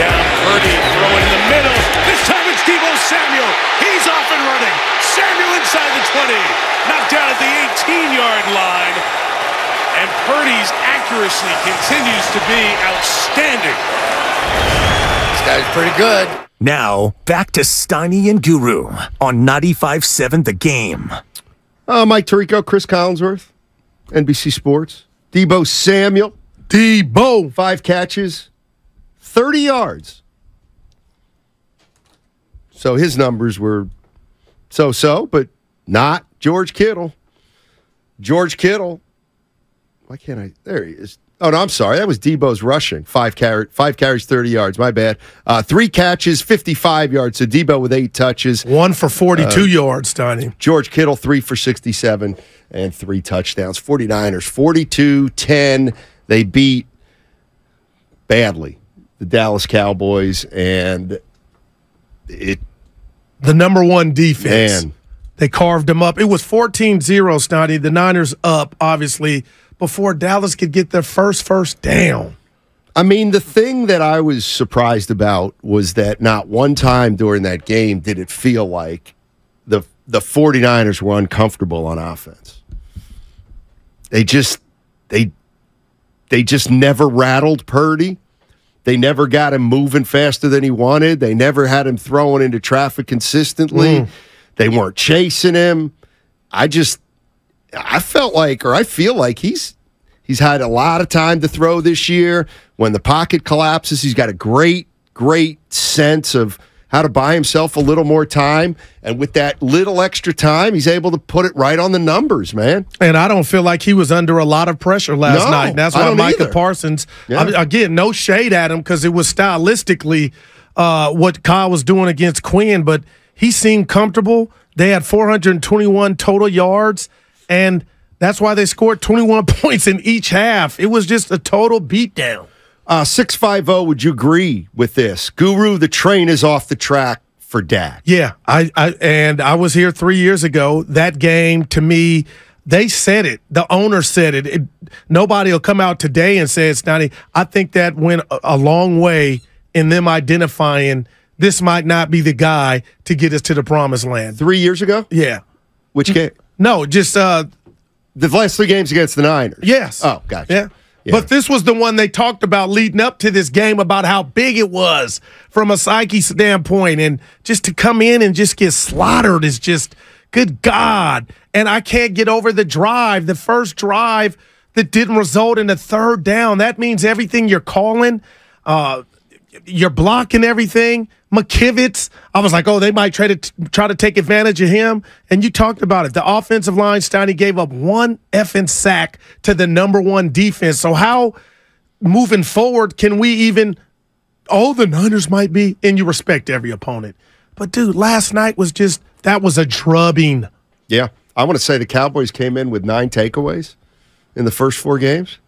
down. Purdy throwing in the middle. This time it's Deebo Samuel. He's off and running. Samuel inside the 20. Knocked down at the 18-yard line. And Purdy's accuracy continues to be outstanding. This guy's pretty good. Now, back to Steiny and Guru on 95.7 The Game. Mike Tirico, Chris Collinsworth, NBC Sports. Deebo Samuel. Deebo. 5 catches, 30 yards. So his numbers were so-so, but not George Kittle. George Kittle. Why can't I? There he is. Oh, no, I'm sorry. That was Deebo's rushing. 5 carries, 30 yards. My bad. 3 catches, 55 yards. So Deebo with 8 touches. 1 for 42 yards, Steiny. George Kittle, 3 for 67 and 3 touchdowns. 49ers, 42-10. They beat badly the Dallas Cowboys, and the number one defense. Man. They carved them up. It was 14-0, Steiny. The Niners up, obviously, before Dallas could get their first down. I mean, the thing that I was surprised about was that not one time during that game did it feel like the 49ers were uncomfortable on offense. They just never rattled Purdy. They never got him moving faster than he wanted. They never had him throwing into traffic consistently. They weren't chasing him. I feel like he's had a lot of time to throw this year. When the pocket collapses, he's got a great sense of how to buy himself a little more time. And with that little extra time, he's able to put it right on the numbers, man. And I don't feel like he was under a lot of pressure last night. That's why Micah Parsons, again, no shade at him because it was stylistically what Kyle was doing against Quinn, but he seemed comfortable. They had 421 total yards, and that's why they scored 21 points in each half. It was just a total beatdown. 650, would you agree with this? Guru, the train is off the track for Dak. Yeah, I was here 3 years ago. That game, to me, they said it. The owner said it. Nobody will come out today and say it's not. I think that went a long way in them identifying this might not be the guy to get us to the promised land. 3 years ago? Yeah. Which game? No, just the last 3 games against the Niners. Yes. Oh, gotcha. Yeah. But this was the one they talked about leading up to this game about how big it was from a psyche standpoint. And just to come in and just get slaughtered is just, good God. And I can't get over the drive, the first drive that didn't result in a 3rd down. That means everything you're calling, you're blocking everything. McKivitz, I was like, they might try to take advantage of him. And you talked about it. The offensive line, Steiny, gave up 1 effing sack to the number 1 defense. So how, moving forward, can we even – the Niners might be, and you respect every opponent. But, dude, last night was just – that was a drubbing. Yeah. I want to say the Cowboys came in with 9 takeaways in the first 4 games.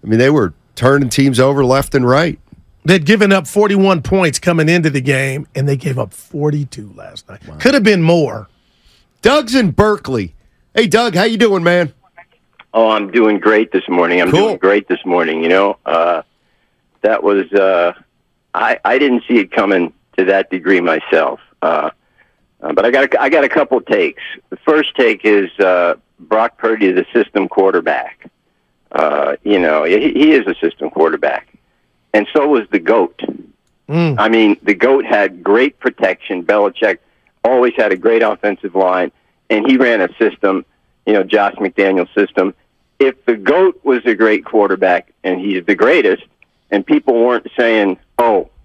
I mean, they were turning teams over left and right. They'd given up 41 points coming into the game, and they gave up 42 last night. Wow. Could have been more. Doug's in Berkeley. Hey, Doug, how you doing, man? Oh, I'm doing great this morning. I'm doing great this morning. You know, that was I didn't see it coming to that degree myself. But I got a couple takes. The first take is Brock Purdy is a system quarterback. He is a system quarterback. And so was the GOAT. I mean, the GOAT had great protection. Belichick always had a great offensive line, and he ran a system, Josh McDaniels' system. If the GOAT was a great quarterback, and he's the greatest, and people weren't saying,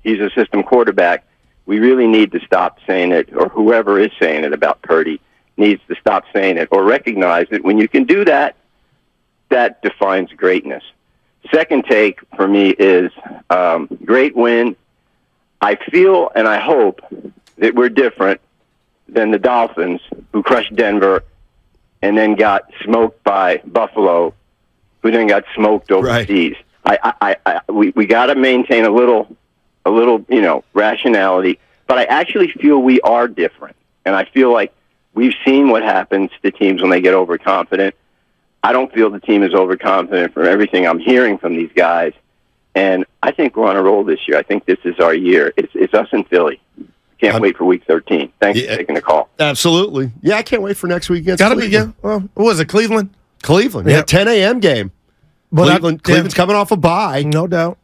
he's a system quarterback, we really need to stop saying it, or whoever is saying it about Purdy needs to stop saying it, or recognize that when you can do that, that defines greatness. Second take for me is great win. I feel and I hope that we're different than the Dolphins, who crushed Denver and then got smoked by Buffalo, who then got smoked overseas. Right. We got to maintain a little rationality, but I actually feel we are different, and I feel like we've seen what happens to teams when they get overconfident. I don't feel the team is overconfident from everything I'm hearing from these guys. And I think we're on a roll this year. I think this is our year. It's us in Philly. Can't wait for Week 13. Thanks for taking the call. Absolutely. Yeah, I can't wait for next week against Gotta be, Cleveland. yeah. Well, what was it, Cleveland? Cleveland. Yeah, 10 a.m. game. But Cleveland's coming off a bye. No doubt.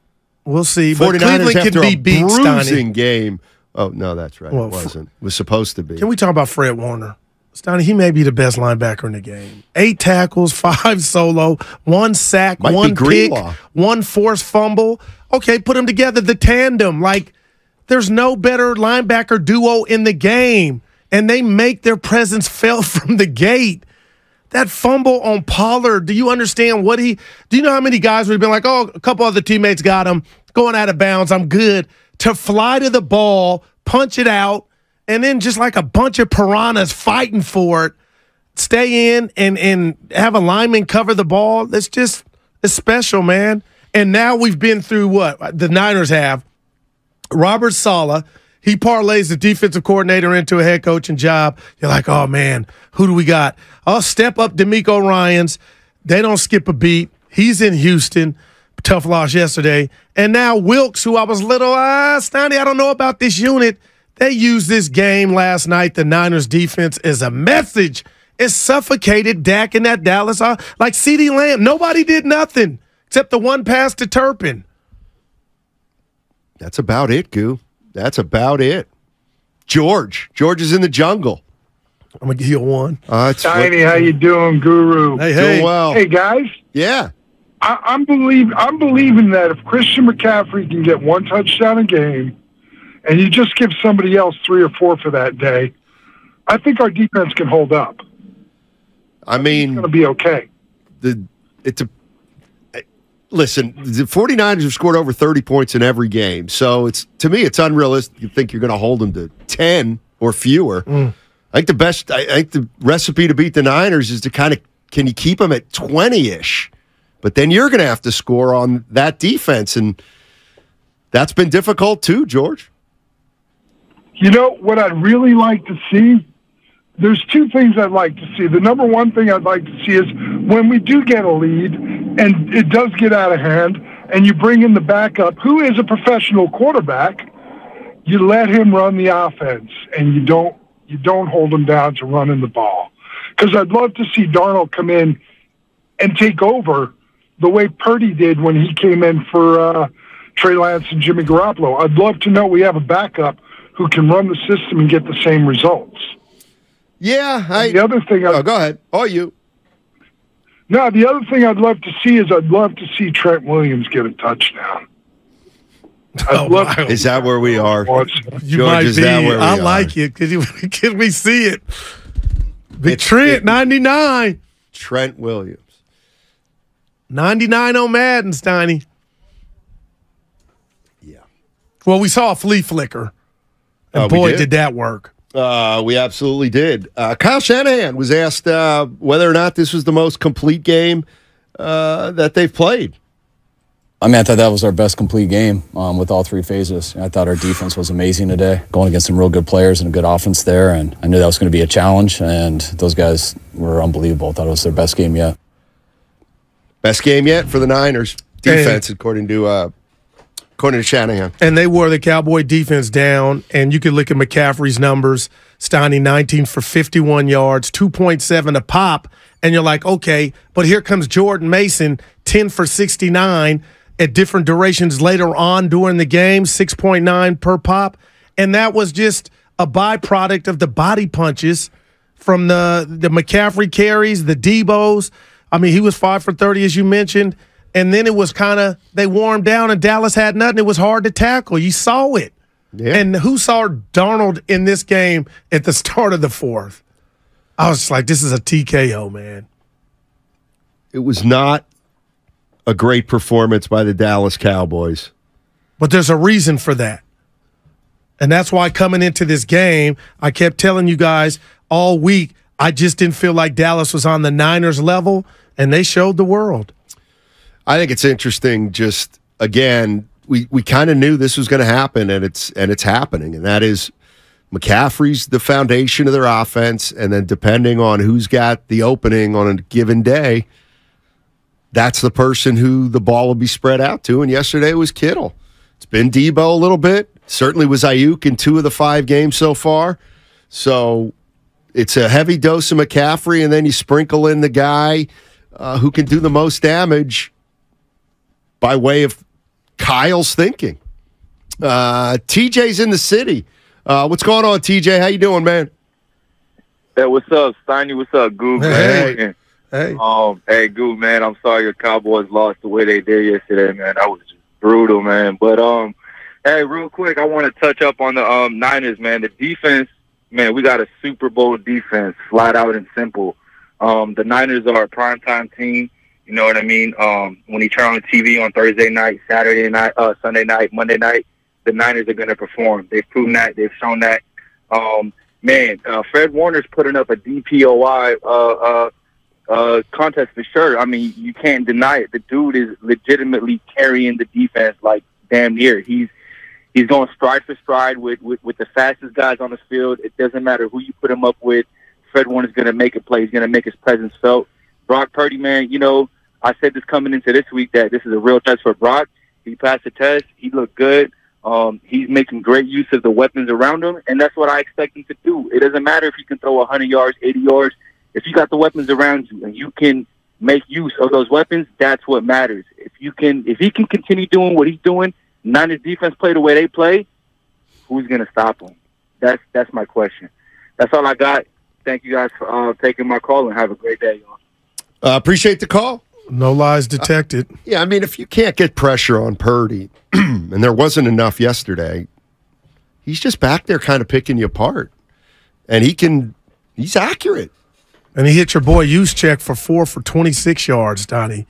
We'll see. 49ers But Cleveland after can be beat, a bruising Steiny. game. Oh, no, that's right. Well, it wasn't. It was supposed to be. Can we talk about Fred Warner? Steiny, he may be the best linebacker in the game. 8 tackles, 5 solo, 1 sack, Might 1 be pick, Greenlaw. 1 forced fumble. Okay, put them together, the tandem. Like, there's no better linebacker duo in the game, and they make their presence felt from the gate. That fumble on Pollard, do you understand what do you know how many guys would have been like, oh, a couple other teammates got him, going out of bounds, I'm good. To fly to the ball, punch it out, and then just like a bunch of piranhas fighting for it, stay in and have a lineman cover the ball. It's special, man. And now we've been through what the Niners have. Robert Saleh, he parlays the defensive coordinator into a head coaching job. You're like, oh, man, who do we got? I'll step up DeMeco Ryans. They don't skip a beat. He's in Houston. Tough loss yesterday. And now Wilkes, who I was Steiny, I don't know about this unit. They used this game last night, the Niners defense, as a message. It suffocated Dak in that Dallas. Like CeeDee Lamb, nobody did nothing except the one pass to Turpin. That's about it, Goo. That's about it. George is in the jungle. I'm going to give you a 1. Steiny, how you doing, Guru? Hey. Doing well. Hey, guys. Yeah. I'm believing that if Christian McCaffrey can get 1 touchdown a game, and you just give somebody else 3 or 4 for that day, I think our defense can hold up. I mean, It's going to be okay. Listen, the 49ers have scored over 30 points in every game. So to me, it's unrealistic to think you're going to hold them to 10 or fewer. I think the recipe to beat the Niners is to can you keep them at 20-ish? But then you're going to have to score on that defense, and that's been difficult too, George. You know what I'd really like to see? There's 2 things I'd like to see. The number 1 thing I'd like to see is when we do get a lead and it does get out of hand and you bring in the backup, who is a professional quarterback, you let him run the offense and you don't hold him down to running the ball. Because I'd love to see Darnold come in and take over the way Purdy did when he came in for Trey Lance and Jimmy Garoppolo. I'd love to know we have a backup who can run the system and get the same results. Yeah. The other thing... go ahead. Oh, you. No, the other thing I'd love to see is I'd love to see Trent Williams get a touchdown. Is that where we are? You George, might is be. that where we I are? like it. Can we see it? Big Trent, 99. Trent Williams. 99 on Madden, Steiny. Yeah. Well, we saw a flea flicker. And we boy, did. did that work. We absolutely did. Kyle Shanahan was asked whether or not this was the most complete game that they've played. I mean, I thought that was our best complete game with all 3 phases. I thought our defense was amazing today, going against some real good players and a good offense there, and I knew that was going to be a challenge, and those guys were unbelievable. I thought it was their best game yet. Best game yet for the Niners defense, according to Shanahan. And they wore the Cowboy defense down, and you could look at McCaffrey's numbers. Steiny, 19 for 51 yards, 2.7 a pop, and you're like, okay, but here comes Jordan Mason, 10 for 69 at different durations later on during the game, 6.9 per pop, and that was just a byproduct of the body punches from the McCaffrey carries, the Debos. I mean, he was 5 for 30, as you mentioned. And then it was they wore him down, and Dallas had nothing. It was hard to tackle. You saw it. Yeah. And who saw Darnold in this game at the start of the 4th? I was just like, this is a TKO, man. It was not a great performance by the Dallas Cowboys. But there's a reason for that. And that's why coming into this game, I kept telling you guys all week, I just didn't feel like Dallas was on the Niners level, and they showed the world. I think it's interesting. Just again, we kind of knew this was going to happen, and it's happening. And that is McCaffrey's the foundation of their offense, and then depending on who's got the opening on a given day, that's the person who the ball will be spread out to. And yesterday it was Kittle. It's been Debo a little bit. Certainly was Ayuk in 2 of the 5 games so far. So it's a heavy dose of McCaffrey, and then you sprinkle in the guy who can do the most damage by way of Kyle's thinking. TJ's in the city. What's going on, TJ? How you doing, man? Hey, what's up, Steiny? What's up, Goo? Hey. Hey. Hey, Goo, man. I'm sorry your Cowboys lost the way they did yesterday, man. That was just brutal, man. But hey, real quick, I want to touch up on the Niners, man. The defense, man. We got a Super Bowl defense, flat out and simple. The Niners are a primetime team. You know what I mean? When you turn on the TV on Thursday night, Saturday night, Sunday night, Monday night, the Niners are going to perform. They've proven that. They've shown that. Fred Warner's putting up a DPOY contest for sure. I mean, you can't deny it. The dude is legitimately carrying the defense like damn near. He's going stride for stride with the fastest guys on the field. It doesn't matter who you put him up with. Fred Warner's going to make a play. He's going to make his presence felt. Brock Purdy, man, you know, I said this coming into this week that this is a real test for Brock. He passed the test. He looked good. He's making great use of the weapons around him, and that's what I expect him to do. It doesn't matter if he can throw 100 yards, 80 yards. If you got the weapons around you and you can make use of those weapons, that's what matters. If he can continue doing what he's doing, Niners defense play the way they play, who's going to stop him? That's my question. That's all I got. Thank you guys for taking my call, and have a great day, y'all. Appreciate the call. No lies detected. Yeah, I mean, if you can't get pressure on Purdy, and there wasn't enough yesterday, he's just back there kind of picking you apart. And he's accurate. And he hit your boy Juszczyk for 4 for 26 yards, Donnie.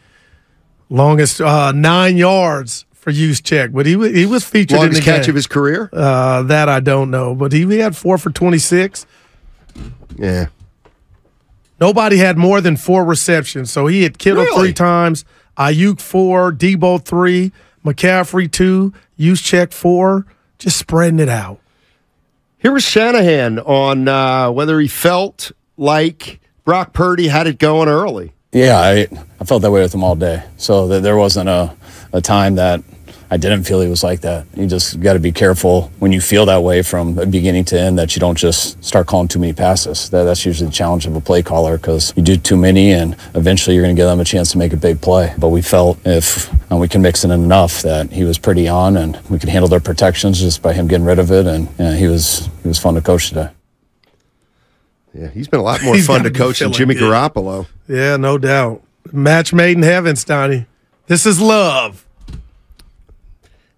Longest 9 yards for Juszczyk, but he was featured in the longest catch of his career? That I don't know, but he had 4 for 26. Yeah. Nobody had more than 4 receptions, so he hit Kittle 3 times, Ayuk 4, Debo 3, McCaffrey 2, Juszczyk 4, just spreading it out. Here was Shanahan on whether he felt like Brock Purdy had it going early. Yeah, I felt that way with him all day. So there wasn't a time that I didn't feel he was like that. You just got to be careful when you feel that way from beginning to end that you don't just start calling too many passes. That's usually the challenge of a play caller because you do too many and eventually you're going to give them a chance to make a big play. But we felt if we can mix it in enough that he was pretty on and we could handle their protections just by him getting rid of it. And he was fun to coach today. Yeah, he's been a lot more fun to coach than Jimmy Garoppolo. Yeah, no doubt. Match made in heaven, Stoney. This is love.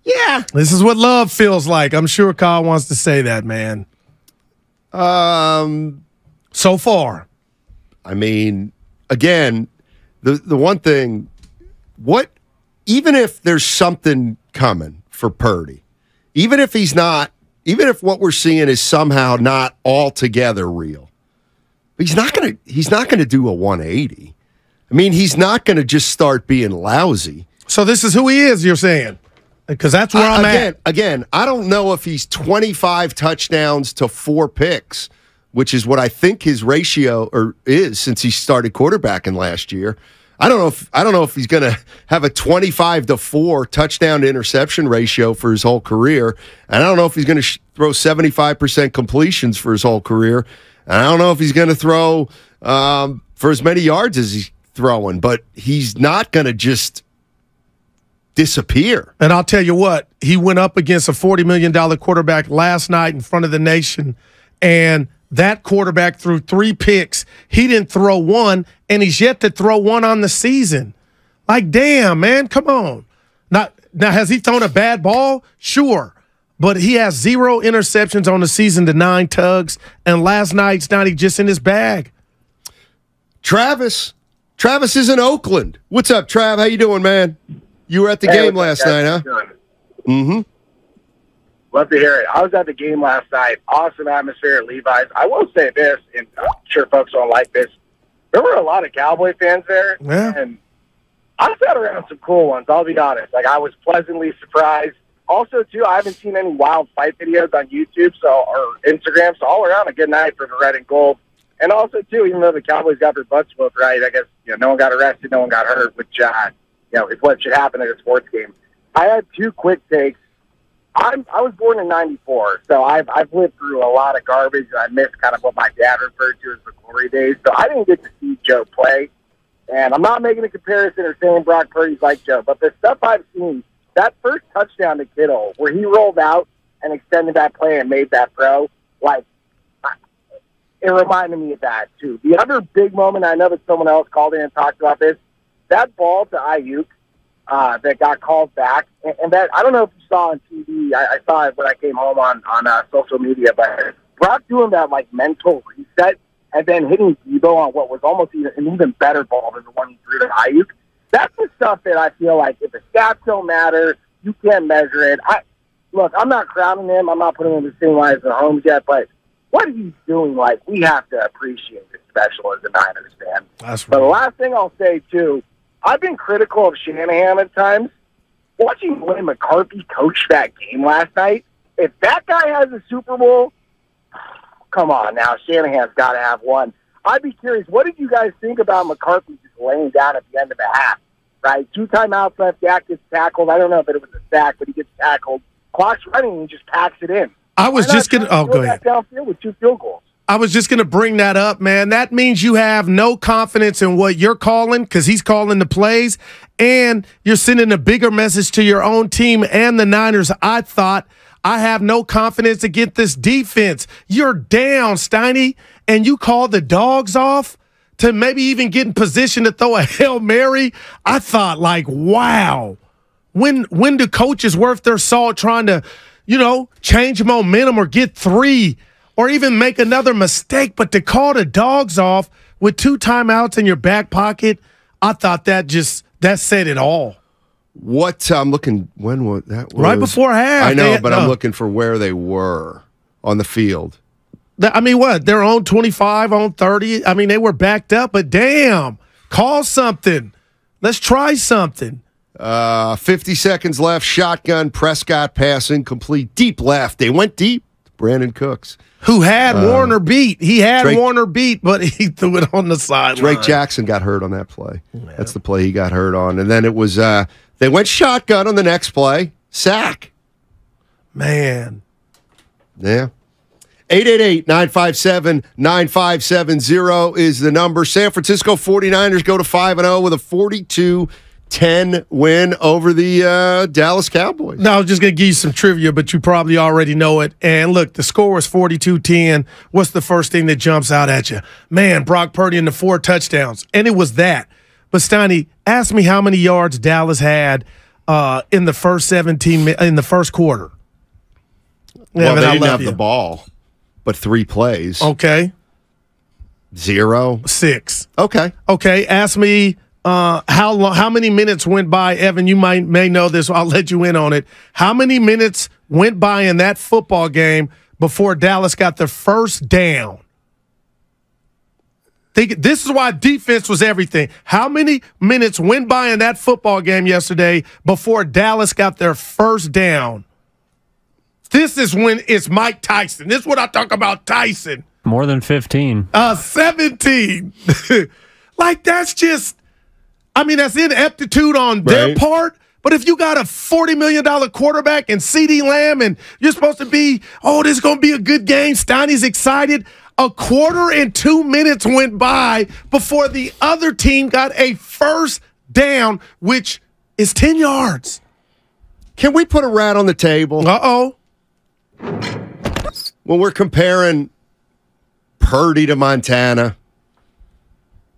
Yeah. This is what love feels like. I'm sure Kyle wants to say that, man. So far. I mean, again, the one thing, even if there's something coming for Purdy, even if what we're seeing is somehow not altogether real, he's not gonna do a 180. I mean, he's not gonna just start being lousy. So this is who he is, you're saying? Because that's where I'm at. Again, I don't know if he's 25 touchdowns to 4 picks, which is what I think his ratio is since he started quarterbacking last year. I don't know if he's going to have a 25 to 4 touchdown to interception ratio for his whole career, and I don't know if he's going to throw 75% completions for his whole career, and I don't know if he's going to throw for as many yards as he's throwing, but he's not going to just disappear. And I'll tell you what, he went up against a $40 million quarterback last night in front of the nation, and that quarterback threw 3 picks. He didn't throw one, and he's yet to throw one on the season. Like, damn, man, come on. Now, has he thrown a bad ball? Sure. But he has 0 interceptions on the season to 9 tugs, and last night's not just in his bag. Travis is in Oakland. What's up, Trav? How you doing, man? You were at the game last night, huh? Mm-hmm. Love to hear it. I was at the game last night. Awesome atmosphere at Levi's. I will say this, and I'm sure folks don't like this. There were a lot of Cowboy fans there, and I sat around some cool ones, I'll be honest. Like, I was pleasantly surprised. Also, too, I haven't seen any wild fight videos on YouTube or Instagram, so all around a good night for the red and gold. And also, too, even though the Cowboys got their butts whooped, right, I guess, no one got arrested, no one got hurt, which, is what should happen at a sports game. I had two quick takes. I was born in 94, so I've lived through a lot of garbage, and I missed kind of what my dad referred to as the glory days. So I didn't get to see Joe play. And I'm not making a comparison or saying Brock Purdy's like Joe, but the stuff I've seen, that first touchdown to Kittle, where he rolled out and extended that play and made that throw, it reminded me of that, too. The other big moment, I know that someone else called in and talked about this, that ball to Ayuk that got called back, and that, I don't know if you saw on TV, I saw it when I came home on social media, but Brock doing that, mental reset and then hitting Debo on what was almost an even better ball than the one he threw to Ayuk. That's the stuff that I feel like if the stats don't matter, you can't measure it. Look, I'm not crowning him. I'm not putting him in the same line as Mahomes yet, but what he's doing, we have to appreciate it special as a Niners fan. That's right. But the last thing I'll say, too, I've been critical of Shanahan at times. Watching Glenn McCarthy coach that game last night, if that guy has a Super Bowl, come on now, Shanahan's got to have one. I'd be curious, what did you guys think about McCarthy just laying down at the end of the half, right? 2 timeouts left, Dak gets tackled. I don't know if it was a sack, but he gets tackled. Clock's running, and he just packs it in. I was just going to go ahead. Downfield with 2 field goals. I was just going to bring that up, man. That means you have no confidence in what you're calling because he's calling the plays, and you're sending a bigger message to your own team and the Niners. I thought, I have no confidence against this defense. You're down, Steiny, and you call the dogs off to maybe even get in position to throw a Hail Mary. I thought, wow. When do coaches worth their salt trying to, change momentum or get 3 or even make another mistake, but to call the dogs off with 2 timeouts in your back pocket, I thought that said it all. I'm looking, when was that? Right before half. I know, but I'm looking for where they were on the field. They're on 25, on 30. They were backed up, but damn, call something. Let's try something. 50 seconds left, shotgun, Prescott passing, complete, deep left. They went deep. Brandon Cooks. Who had Warner beat. He had Warner beat, but he threw it on the sideline. Drake Jackson got hurt on that play. Yeah. That's the play he got hurt on. And then it was, they went shotgun on the next play. Sack. Man. Yeah. 888-957-9570 is the number. San Francisco 49ers go to 5-0 with a 42-10 win over the Dallas Cowboys. No, I was just going to give you some trivia, but you probably already know it. And look, the score was 42-10. What's the first thing that jumps out at you? Man, Brock Purdy and the 4 touchdowns. And it was that. But, Steiny, ask me how many yards Dallas had in the first in the first quarter. Well, they didn't have the ball, but 3 plays. Okay. 0. 6. Okay. Ask me how many minutes went by. Evan, you may know this. I'll let you in on it. How many minutes went by in that football game before Dallas got their first down? This is why defense was everything. How many minutes went by in that football game yesterday before Dallas got their first down? This is when it's Mike Tyson. This is what I talk about, Tyson. More than 15. 17. That's just, that's ineptitude on their part. But if you got a $40 million quarterback and CeeDee Lamb and you're supposed to be, this is going to be a good game, Steiny's excited. A quarter and 2 minutes went by before the other team got a first down, which is 10 yards. Can we put a rat on the table? Uh-oh. When we're comparing Purdy to Montana,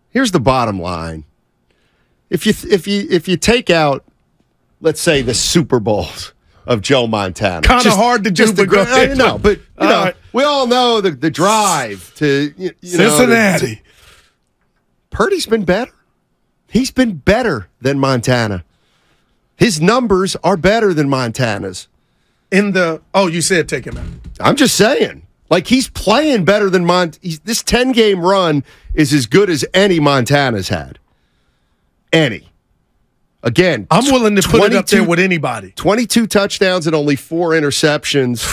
here's the bottom line. If you take out, let's say, the Super Bowls of Joe Montana, kind of hard to do. I know, but right. We all know the drive to Cincinnati. Purdy's been better. He's been better than Montana. His numbers are better than Montana's. You said take him out. I'm just saying. He's playing better than this 10-game run is as good as any Montana's had. Any. Again, I'm willing to put it up there with anybody. 22 touchdowns and only 4 interceptions.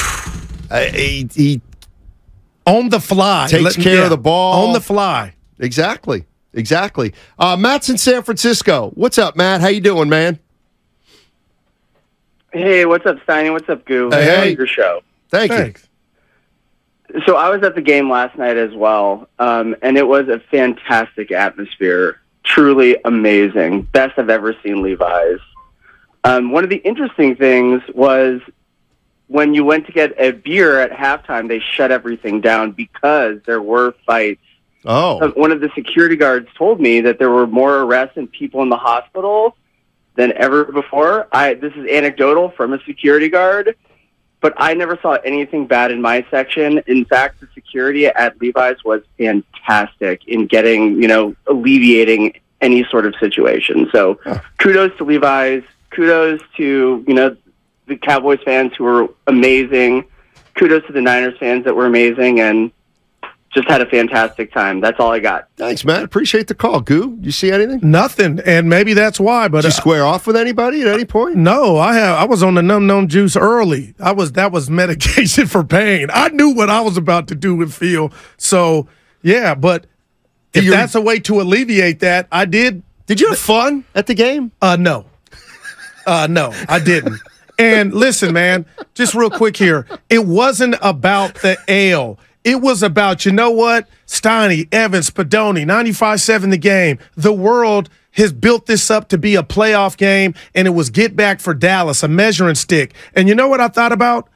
On the fly. Takes care of the ball. On the fly. Exactly. Matt's in San Francisco. What's up, Matt? How you doing, man? Hey, what's up, Steiny? What's up, Goo? Hey. Your show. Thanks. So I was at the game last night as well, and it was a fantastic atmosphere. Truly amazing. Best I've ever seen Levi's. One of the interesting things was when you went to get a beer at halftime, they shut everything down because there were fights. Oh. One of the security guards told me that there were more arrests and people in the hospital than ever before. This is anecdotal from a security guard, but I never saw anything bad in my section. In fact, the security at Levi's was fantastic in getting, alleviating any sort of situation. So kudos to Levi's. Kudos to, the Cowboys fans who were amazing. Kudos to the Niners fans that were amazing, and just had a fantastic time. That's all I got. Thanks, Matt. Appreciate the call. Goo, you see anything? Nothing, and maybe that's why. But did you square off with anybody at any point? No, I was on the num juice early. That was medication for pain. I knew what I was about to do and feel. So yeah, but if that's a way to alleviate that, I did. Did you have fun at the game? No. No, I didn't. And listen, man, just real quick here. It wasn't about the ale. It was about, you know what? Steiny, Evans, Spadoni, 95-7 the game. The world has built this up to be a playoff game, and it was get back for Dallas, a measuring stick. And you know what I thought about?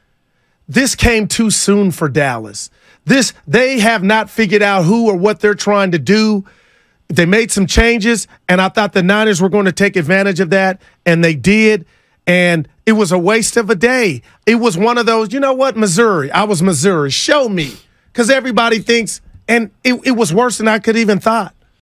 This came too soon for Dallas. They have not figured out who or what they're trying to do. They made some changes, and I thought the Niners were going to take advantage of that, and they did. And it was a waste of a day. It was one of those, you know what, Missouri. I was Missouri. Show me. Because everybody thinks, and it was worse than I could even thought.